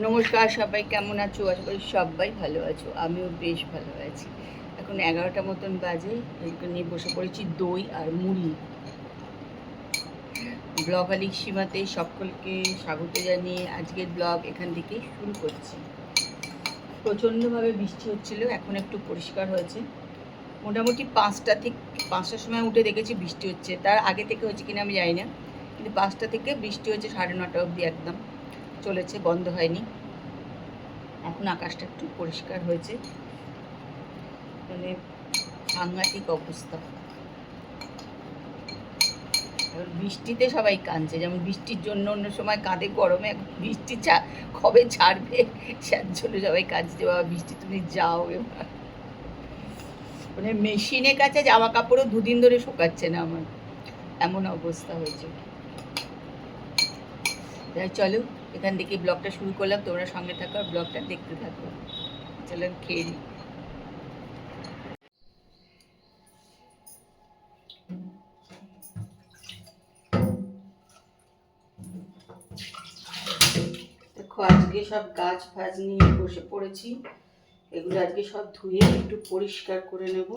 নমস্কার, সবাই কেমন আছো? আশা করি সবাই ভালো আছো। আমিও বেশ ভালো আছি। এখন 11টা মতন বাজে। এইটা নিয়ে বসে পড়েছি দই আর মুড়ি। ব্লগ আলিক সীমাতে সকলকে স্বাগত জানিয়ে আজকের ব্লগ এখান থেকেই শুরু করছি। প্রচণ্ডভাবে বৃষ্টি হচ্ছিল, এখন একটু পরিষ্কার হয়েছে। মোটামুটি 5টার সময় উঠে দেখেছি বৃষ্টি হচ্ছে। তার আগে থেকে হচ্ছে কিনা আমি জানি না, কিন্তু 5টা থেকে বৃষ্টি হচ্ছে 9:30 অবধি একদম চলেছে, বন্ধ হয়নি। এখন আকাশটা একটু পরিষ্কার হয়েছে, মানে সাংঘাতিক অবস্থা। এবার বৃষ্টিতে সবাই কাঁদছে, যেমন বৃষ্টির জন্য অন্য সময় কাঁদে, গরমে এখন বৃষ্টি কবে ছাড়বে তার জন্য সবাই কাঁদছে, বাবা বৃষ্টি তুমি যাও এবার। মানে মেশিনের কাছে জামা কাপড়ও দুদিন ধরে শুকাচ্ছে না আমার, এমন অবস্থা হয়েছে। তাই চলো এখান থেকে ব্লগটা শুরু করলাম, তোমরা সঙ্গে থাকো আর ব্লগটা দেখতে থাকো। চলো খেয়ে নিই। দেখো আজকে সব গাছ ফাছ নিয়ে বসে পড়েছি। এগুলো আজকে সব ধুয়ে একটু পরিষ্কার করে নেব।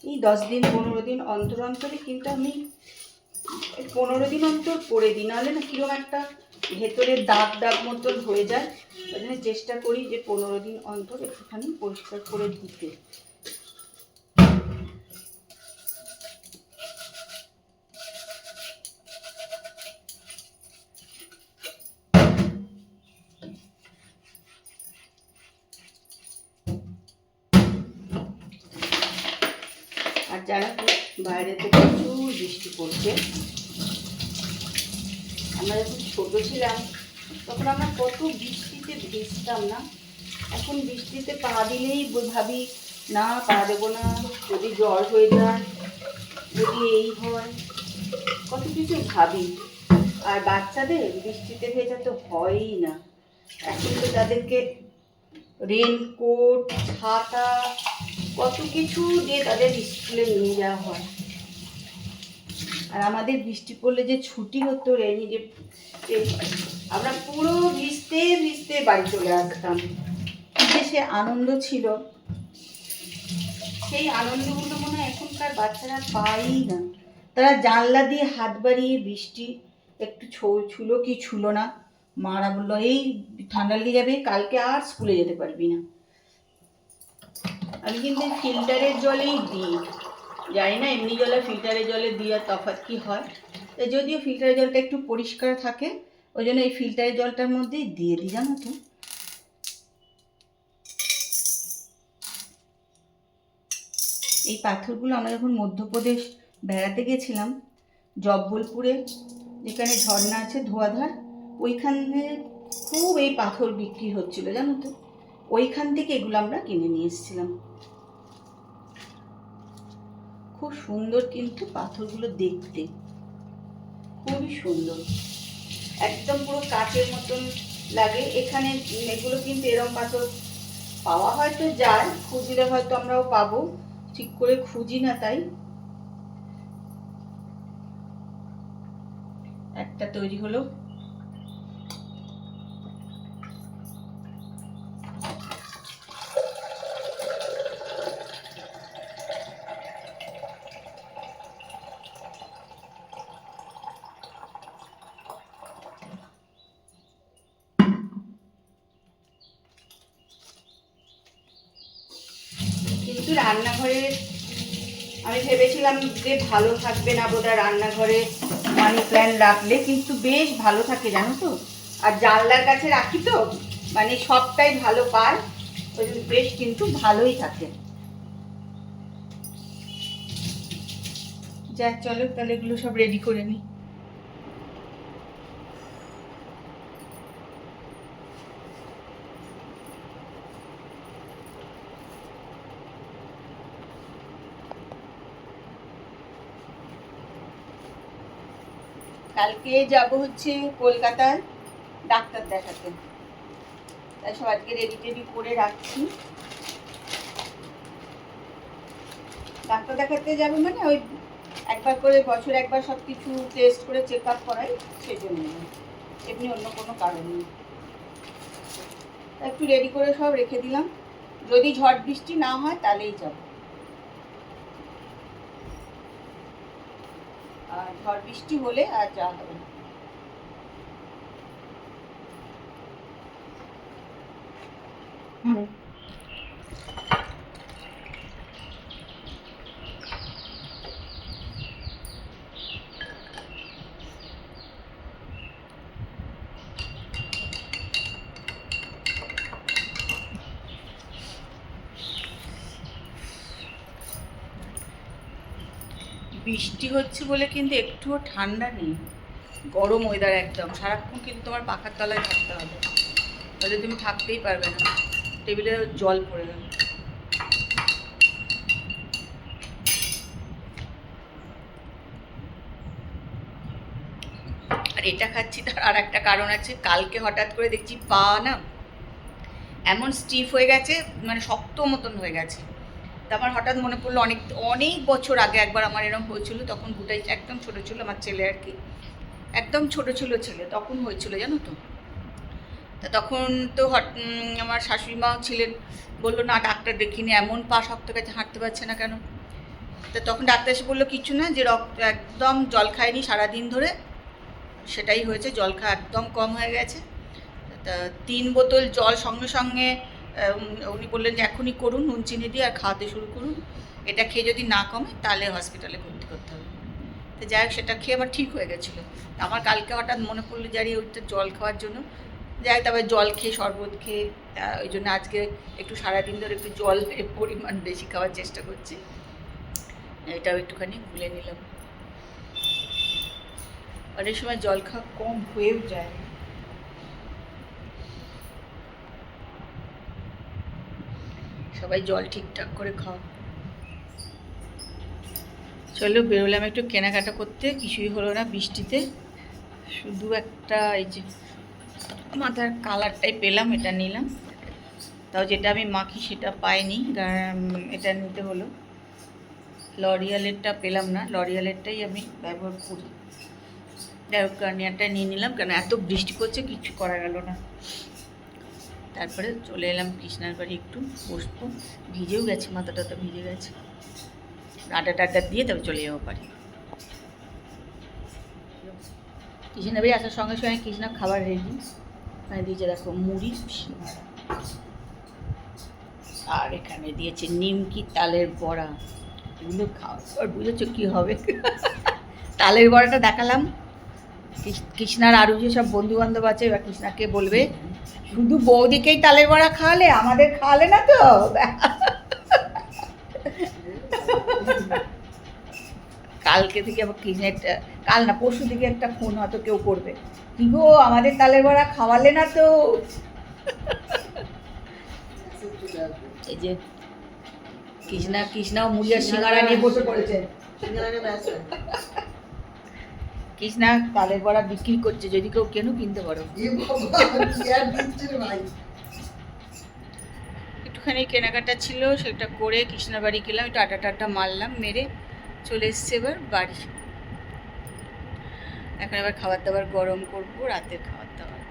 এই 10 দিন 15 দিন অন্তর অন্তরে কিন্তু আমি 15 দিন অন্তর করে দিই, নাহলে না কিরকম একটা ভেতরে দাগ দাগ মতন হয়ে যায়। ওই জন্য চেষ্টা করি যে 15 দিন অন্তর একটুখানি পরিষ্কার করে দিতে। আর জানো তো বাইরেতে প্রচুর বৃষ্টি পড়ছে। আমরা যখন ছোট ছিলাম তখন আমরা কত বৃষ্টিতে ভিজতাম না। এখন বৃষ্টিতে পা দিলেই ভাবি না পা দেবো না, যদি জ্বর হয়ে যায়, যদি এই হয়, কত কিছু ভাবি। আর বাচ্চাদের বৃষ্টিতে ভেজা তো হয়ই না। এখন তো তাদেরকে রেনকোট, ছাতা, কত কিছু দিয়ে তাদের স্কুলে নিয়ে যাওয়া হয়। আর আমাদের বৃষ্টি পড়লে যে ছুটি হতো রেনি ডে, আমরা পুরো ভিজতে ভিজতে বাড়ি চলে আসতাম। যে সে আনন্দ ছিল, সেই আনন্দগুলো মনে হয় এখনকার বাচ্চারা পায়ই না। তারা জানলা দিয়ে হাত বাড়িয়ে বৃষ্টি একটু ছুলো কি ছুলো না, মারা বললো এই ঠান্ডা লেগে যাবে, কালকে আর স্কুলে যেতে পারবি না। আমি কিন্তু ফিল্টারের জলেই দিই, জানি না এমনি জলে ফিল্টারের জলে দিয়ে তফাৎ কি হয়। যদিও ফিল্টারের জলটা একটু পরিষ্কার থাকে, ওই জন্য এই ফিল্টারের জলটার মধ্যেই দিয়ে দিই, জানো তো। এই পাথরগুলো আমরা যখন মধ্যপ্রদেশ বেড়াতে গেছিলাম, জব্বলপুরে যেখানে ঝর্ণা আছে ধোয়াধার, ওইখানে খুব এই পাথর বিক্রি হচ্ছিল, জানো তো। ওইখান থেকে এগুলো আমরা কিনে নিয়ে এসেছিলাম। খুব সুন্দর কিন্তু পাথরগুলো দেখতে, খুবই সুন্দর, একদম পুরো কাচের মতন লাগে। এখানে এগুলো কিন্তু এরম পাথর পাওয়া হয়তো যায়, খুঁজলে হয়তো আমরাও পাবো, ঠিক করে খুঁজি না তাই। একটা তৈরি হলো। কিন্তু রান্নাঘরে আমি ভেবেছিলাম যে ভালো থাকবে না বোধহয়, রান্নাঘরে মানি প্ল্যান্ট রাখলে, কিন্তু বেশ ভালো থাকে জানো তো। আর জানলার কাছে রাখি তো, মানে সবটাই ভালো পায়, ওই জন্য বেশ কিন্তু ভালোই থাকে। যাক চলো তাহলে এগুলো সব রেডি করে নিই। কালকে যাব হচ্ছে কলকাতায় ডাক্তার দেখাতে, তাই সব আজকে রেডি টেডি করে রাখছি। ডাক্তার দেখাতে যাবো মানে ওই একবার করে বছর একবার সব কিছু টেস্ট করে চেক আপ করাই, সেই জন্য, এমনি অন্য কোনো কারণ নেই। একটু রেডি করে সব রেখে দিলাম, যদি ঝড় বৃষ্টি না হয় তাহলেই যাব। আর ঝড় বৃষ্টি হলে আর যাওয়া হবে না। বৃষ্টি হচ্ছে বলে কিন্তু একটুও ঠান্ডা নেই, গরম ওয়েদার একদম। সারাক্ষণ কিন্তু তোমার পাখার তলায় থাকতে হবে, তাহলে তুমি থাকতেই পারবে না। টেবিলে জল পড়ে গেল। আর এটা খাচ্ছি তার আর একটা কারণ আছে, কালকে হঠাৎ করে দেখছি পা না এমন স্টিফ হয়ে গেছে, মানে শক্ত মতন হয়ে গেছে। তা আমার হঠাৎ মনে পড়লো অনেক অনেক বছর আগে একবার আমার এরকম হয়েছিল, তখন দুটাই একদম ছোটো ছিল আমার ছেলে আর কি, একদম ছোটো ছিল ছেলে, তখন হয়েছিল জানো তো। তা তখন তো আমার শাশুড়ি মাও ছিলেন, বললো না ডাক্তার দেখিনি, এমন পা শক্ত গেছে, হাঁটতে পারছে না কেন। তা তখন ডাক্তার এসে বললো কিছু না, যে রক্ত একদম জল খায়নি সারাদিন ধরে, সেটাই হয়েছে, জল খাওয়া একদম কম হয়ে গেছে। তা 3 বোতল জল সঙ্গে সঙ্গে উনি বললেন যে এখনই করুন, নুন চিনি দিয়ে আর খাওয়াতে শুরু করুন, এটা খেয়ে যদি না কমে তাহলে হসপিটালে ভর্তি করতে হবে। তো যাই হোক, সেটা খেয়ে আমার ঠিক হয়ে গেছিলো। আমার কালকে হঠাৎ মনে পড়লো জারি ওইটা জল খাওয়ার জন্য, যাই তারপরে জল খেয়ে শরবত খেয়ে, ওই জন্য আজকে একটু সারাদিন ধরে একটু জলের পরিমাণ বেশি খাওয়ার চেষ্টা করছি। এটাও একটুখানি ভুলে নিলাম। অনেক সময় জল খাওয়া কম হয়েও যায়। সবাই জল ঠিকঠাক করে খাও। চলো বেরোলাম একটু কেনাকাটা করতে, কিছুই হলো না বৃষ্টিতে, শুধু একটা এই যে মাথার কালারটাই পেলাম, এটা নিলাম। তাও যেটা আমি মাখি সেটা পাইনি, এটা নিতে হলো। লরিয়ালেরটা পেলাম না, লরিয়ালেরটাই আমি ব্যবহার করি। যাই হোক গার্নিয়ারটা নিয়ে নিলাম, কেন এত বৃষ্টি পড়ছে কিছু করা গেল না। তারপরে চলে এলাম কৃষ্ণার বাড়ি, একটু বসবো, ভিজেও গেছে, মাথাটা তো ভিজে গেছে, আটা টাটা দিয়ে তবে চলে যাবো বাড়ি। কৃষ্ণার বাড়ি আসার সঙ্গে সঙ্গে কৃষ্ণা খাবার রেডি, মানে দিয়েছে দেখো মুড়ি, আর এখানে দিয়েছে নিমকি, তালের বড়া, এগুলো খাওয়া আর বুঝেছো কী হবে। তালের বড়াটা দেখালাম, কৃষ্ণার আরও যে সব বন্ধু বান্ধব আছে, এবার কৃষ্ণাকে বলবে শুধু বৌদিকেই তালের বড়া খাওয়ালে, আমাদের খাওয়ালে না তো। কালকে থেকে আবার কৃষ্ণের, কাল না পরশু থেকে একটা ফোন হয়তো কেউ করবে, কি গো আমাদের তালের বড়া খাওয়ালে না তো। এই যে কৃষ্ণাও মুড়ি আর সিঙ্গারা নিয়ে বসে পড়েছে। কৃষ্ণা তালের বড়া বিক্রি করছে, যদি কেউ কেন কিনতে পারো। একটুখানি কেনাকাটা ছিল, সেটা করে কৃষ্ণার বাড়ি গেলাম, একটু আটা টাটা মারলাম, মেরে চলে এসছে এবার বাড়ি। এখন এবার খাবার দাবার গরম করবো, রাতের খাবার দাবার।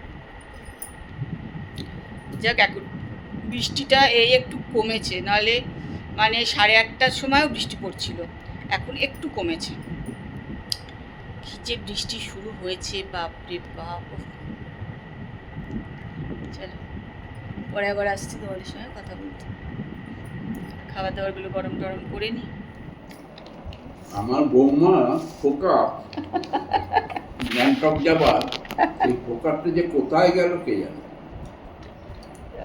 যাক এখন বৃষ্টিটা এই একটু কমেছে, নাহলে মানে 8:30টার সময়ও বৃষ্টি পড়ছিল, এখন একটু কমেছে। কি যে বৃষ্টি শুরু হয়েছে, বাপরে বাপ। চলো পরে আবার আসছি তোমাদের সঙ্গে কথা বলতে, খাবার দাবারগুলো গরম টরম করে নি। আমার বৌমা খোকা গ্যাংটক যাবার, এই খোকারটা যে কোথায় গেল কে জানে।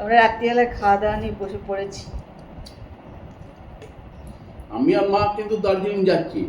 আমরা রাত্রিবেলায় খাওয়া দাওয়া নিয়ে বসে পড়েছি। আমি আর মা কিন্তু দার্জিলিং যাচ্ছি।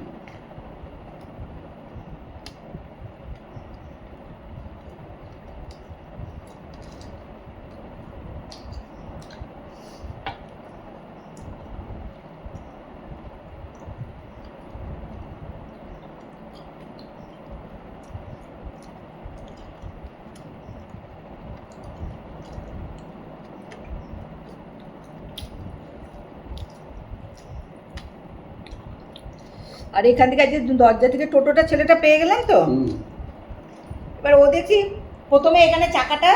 আর এখান থেকে যে দরজা থেকে টোটোটা ছেলেটা পেয়ে গেলাম তো, হুম। এবার ও দেখছি প্রথমে এখানে চাকাটা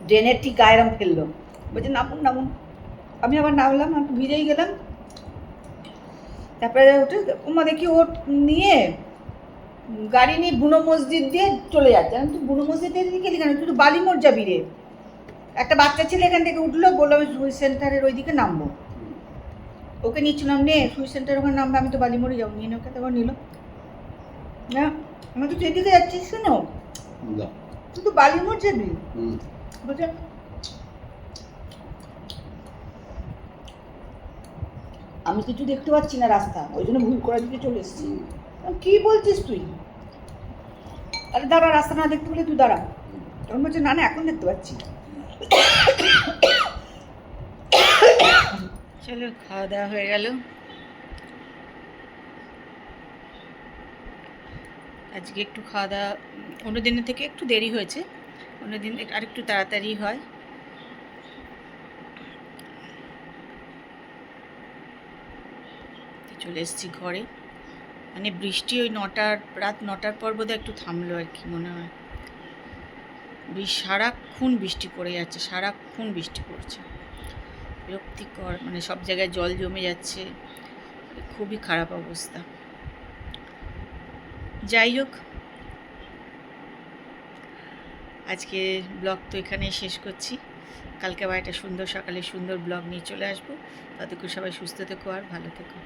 ড্রেনের ঠিক গায়েরাম ফেললো, বলছে নামুন নামুন। আমি আবার নামলাম, আমি একটু ভিজেই গেলাম। তারপরে উঠে ওমা দেখি ও নিয়ে গাড়ি নিয়ে বুনো মসজিদ দিয়ে চলে যাচ্ছে। আমি তুই বুনো মসজিদ দিয়ে গেলি কেন? তুই তো বালিমোড় যাবি রে। একটা বাচ্চা ছেলে এখান থেকে উঠলো, বললো আমি সুইচ সেন্টারের ওই দিকে নামবো। ওকে নিচ্ছিলাম, নে সুইচ সেন্টার ওখানে নামবে, আমি তো বালিমোড়ে যাবো। নিয়ে ওকে তখন নিল না, আমি তো সেদিকে যাচ্ছিস শোনো, না। তুই তো বালিমোড় যাবি। হুম। বলছে আমি কিছু দেখতে পাচ্ছি না রাস্তা, ওই জন্য ভুল করে দিকে চলে এসেছি। কি বলছিস তুই? আরে দাঁড়া, রাস্তা না দেখতে পেলে তুই দাঁড়া। তখন বলছে না না এখন দেখতে পাচ্ছি। চলো খাওয়া দাওয়া হয়ে গেল। আজকে একটু খাওয়া দাওয়া অন্য দিনের থেকে একটু দেরি হয়েছে, অন্য দিন আর একটু তাড়াতাড়ি হয়। চলে এসেছি ঘরে, মানে বৃষ্টি ওই রাত 9টার পর বোধহয় একটু থামলো আর কি মনে হয়। সারাক্ষণ বৃষ্টি পড়ে যাচ্ছে, সারাক্ষণ বৃষ্টি পড়ছে, বিরক্তিকর, মানে সব জায়গায় জল জমে যাচ্ছে, খুবই খারাপ অবস্থা। যাই হোক, আজকে ব্লগ তো এখানেই শেষ করছি। কালকে আবার একটা সুন্দর সকালে সুন্দর ব্লগ নিয়ে চলে আসবো। ততক্ষণ সবাই সুস্থ থেকো আর ভালো থেকো।